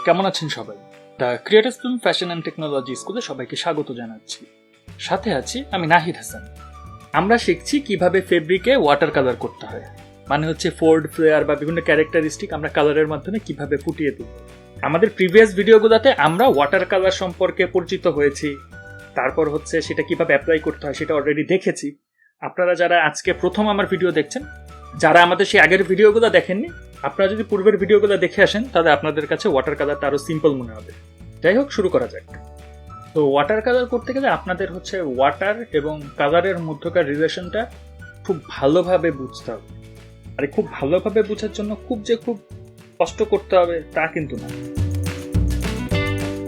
কেমন আছেন সবাই? The creative film fashion and technology স্কুলে সবাইকে স্বাগত জানাচ্ছি। সাথে আছি আমি নাহিদ হাসান। আমরা শিখছি কিভাবে ফেব্রিকে ওয়াটার কালার করতে হয়, মানে হচ্ছে ফোল্ড, ফ্লেয়ার বা বিভিন্ন ক্যারেক্টারিস্টিক আমরা কালারের মাধ্যমে কিভাবে ফুটিয়ে তুলব। আমাদের প্রিভিয়াস ভিডিওগুলোতে আমরা ওয়াটার কালার সম্পর্কে পরিচিত হয়েছি, তারপর হচ্ছে সেটা কিভাবে অ্যাপ্লাই করতে হয় সেটা অলরেডি দেখেছি। আপনারা যারা আজকে প্রথম আমার ভিডিও দেখছেন, যারা আমাদের সেই আগের ভিডিওগুলো দেখেননি, আপনারা যদি পূর্বের ভিডিওগুলো দেখে আসেন তাহলে আপনাদের কাছে ওয়াটার কালারটা আরো সিম্পল মনে হবে। যাই হোক, শুরু করা যাক। তো ওয়াটার কালার করতে গেলে আপনাদের হচ্ছে ওয়াটার এবং কালারের মধ্যকার রিলেশনটা খুব ভালোভাবে বুঝতে হবে। আর খুব ভালোভাবে বোঝার জন্য খুব কষ্ট করতে হবে তা কিন্তু না।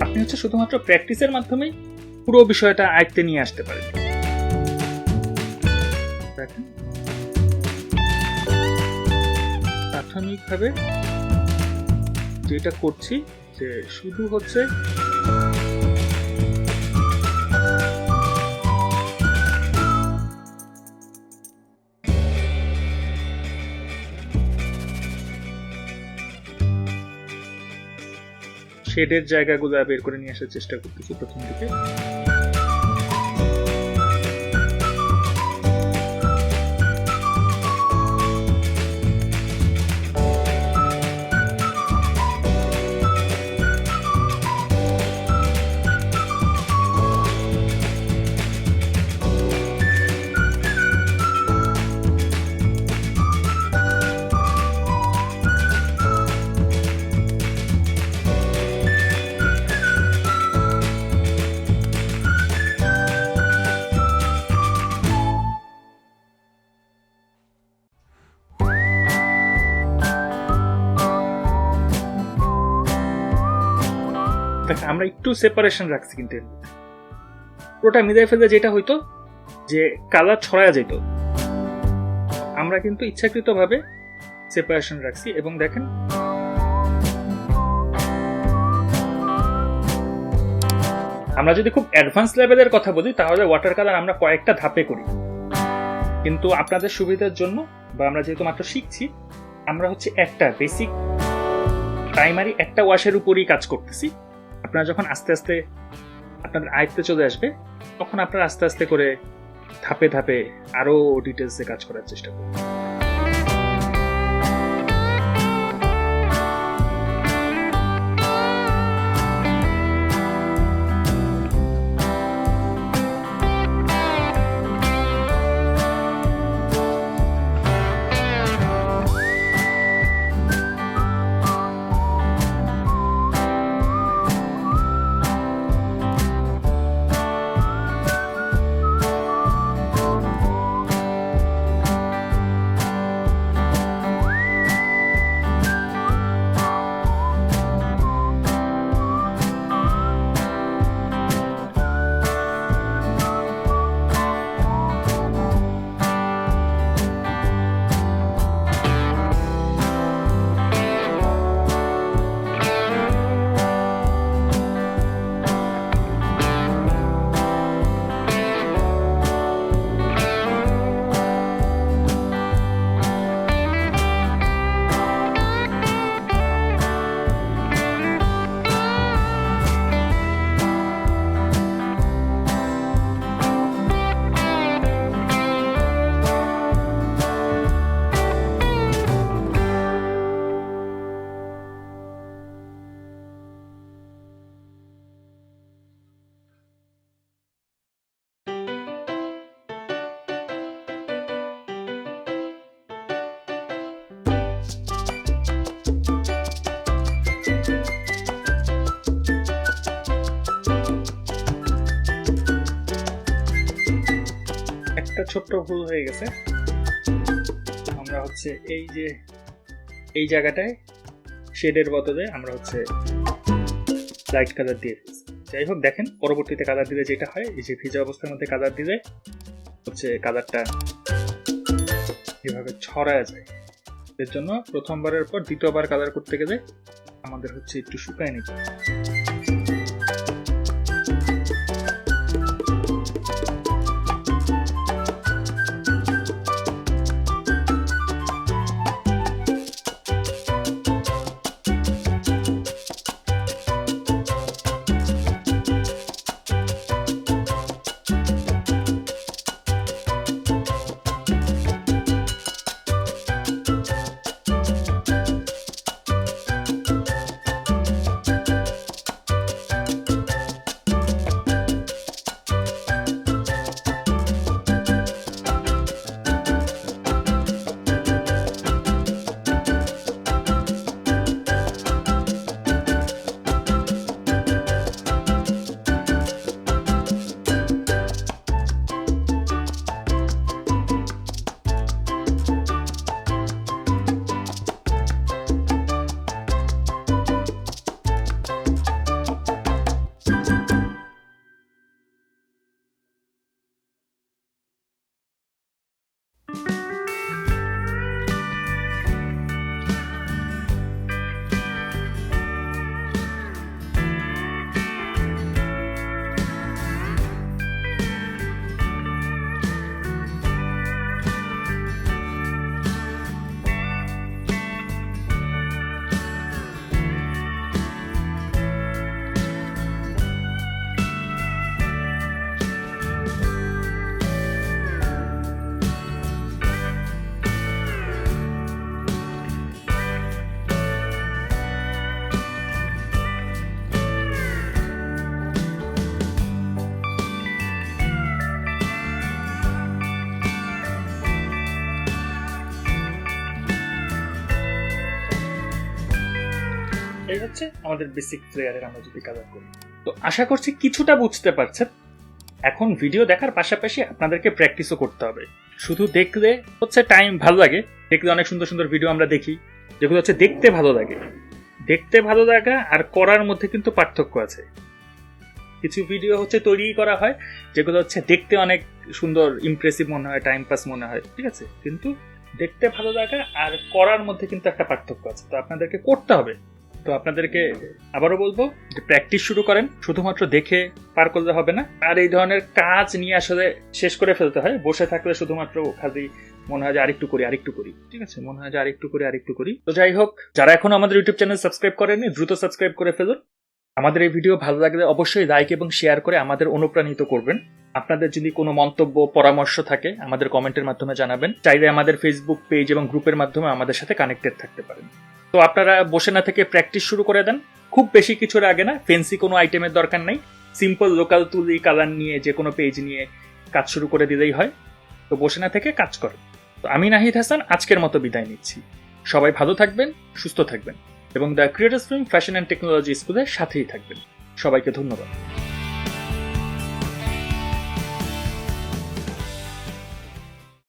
আপনি হচ্ছে শুধুমাত্র প্র্যাকটিসের মাধ্যমেই পুরো বিষয়টা আয়ত্তে নিয়ে আসতে পারেন। দেখেন, প্রাথমিকভাবে যেটা করছি যে শুধু হচ্ছে শেডের জায়গাগুলো বের করে নিয়ে আসার চেষ্টা করতেছি প্রথম দিকে। আমরা একটু সেপারেশন রাখছি, কিন্তু পুরোটা মিলাই ফেললে যেটা হইতো যে কালার ছড়ায়া যেত, আমরা কিন্তু ইচ্ছাকৃতভাবে সেপারেশন রাখছি। এবং দেখেন, আমরা যদি খুব অ্যাডভান্স লেভেলের কথা বলি তাহলে ওয়াটার কালার আমরা কয়েকটা ধাপে করি, কিন্তু আপনাদের সুবিধার জন্য বা আমরা যেহেতু মাত্র শিখছি, আমরা হচ্ছে একটা বেসিক প্রাইমারি একটা ওয়াশের উপরই কাজ করতেছি। আপনারা যখন আস্তে আস্তে আপনাদের আয়ত্তে চলে আসবে তখন আপনারা আস্তে আস্তে করে ধাপে ধাপে আরো ডিটেলসে কাজ করার চেষ্টা করবেন। একটা ছোট্ট ভুল হয়ে গেছে, আমরা হচ্ছে এই জায়গাটায় শেডের বদলে আমরা হচ্ছে লাইট কালার দিয়ে ফেলছি। যাই হোক, দেখেন পরবর্তীতে কালার দিলে যেটা হয়, এই যে ভিজা অবস্থার মধ্যে কালার দিলে হচ্ছে কালারটা এভাবে ছড়ায় যায়। এর জন্য প্রথমবারের পর দ্বিতীয়বার কালার করতে গেলে আমাদের হচ্ছে একটু শুকায় নিতে হবে। এই হচ্ছে আমাদের বেসিক ফ্লেয়ারের আমরা যদি কালার করি। তো আশা করছি কিছুটা বুঝতে পারছেন। এখন ভিডিও দেখার পাশাপাশি আপনাদেরকে প্র্যাকটিসও করতে হবে। শুধু দেখলে হচ্ছে টাইম ভালো লাগে, দেখলে অনেক সুন্দর সুন্দর ভিডিও আমরা দেখি যেগুলো হচ্ছে দেখতে ভালো লাগে। দেখতে ভালো লাগা আর করার মধ্যে কিন্তু পার্থক্য আছে। কিছু ভিডিও হচ্ছে তৈরি করা হয় যেগুলো হচ্ছে দেখতে অনেক সুন্দর ইমপ্রেসিভ মনে হয়, টাইম পাস মনে হয়, ঠিক আছে, কিন্তু দেখতে ভালো লাগা আর করার মধ্যে কিন্তু একটা পার্থক্য আছে। তো আপনাদেরকে করতে হবে। তো আপনাদেরকে আবারও বলবো যে প্র্যাকটিস শুরু করেন, শুধুমাত্র দেখে পার করলে হবে না। আর এই ধরনের কাজ নিয়ে আসলে শেষ করে ফেলতে হয়। বসে থাকলে শুধুমাত্র খালি মনে হয় যে আরেকটু করি, ঠিক আছে, মনে হয় যে আরেকটু করি। তো যাই হোক, যারা এখনো আমাদের ইউটিউব চ্যানেল সাবস্ক্রাইব করেননি দ্রুত সাবস্ক্রাইব করে ফেলুন। আমাদের এই ভিডিও ভালো লাগলে অবশ্যই লাইক এবং শেয়ার করে আমাদের অনুপ্রাণিত করবেন। আপনাদের যদি কোনো মন্তব্য পরামর্শ থাকে আমাদের কমেন্টের মাধ্যমে জানাবেন। চাইলে আমাদের ফেসবুক পেজ এবং গ্রুপের মাধ্যমে আমাদের সাথে কানেক্টেড থাকতে পারেন। তো আপনারা বসে না থেকে প্র্যাকটিস শুরু করে দেন। খুব বেশি কিছুর আগে না, ফেন্সি কোনো আইটেমের দরকার নেই। সিম্পল লোকাল তুলি কালার নিয়ে যে কোনো পেজ নিয়ে কাজ শুরু করে দিলেই হয়। তো বসে না থেকে কাজ করেন। তো আমি নাহিদ হাসান আজকের মতো বিদায় নিচ্ছি। সবাই ভালো থাকবেন, সুস্থ থাকবেন এবং the creators film fashion and technology স্কুলের সাথেই থাকবেন। সবাইকে ধন্যবাদ।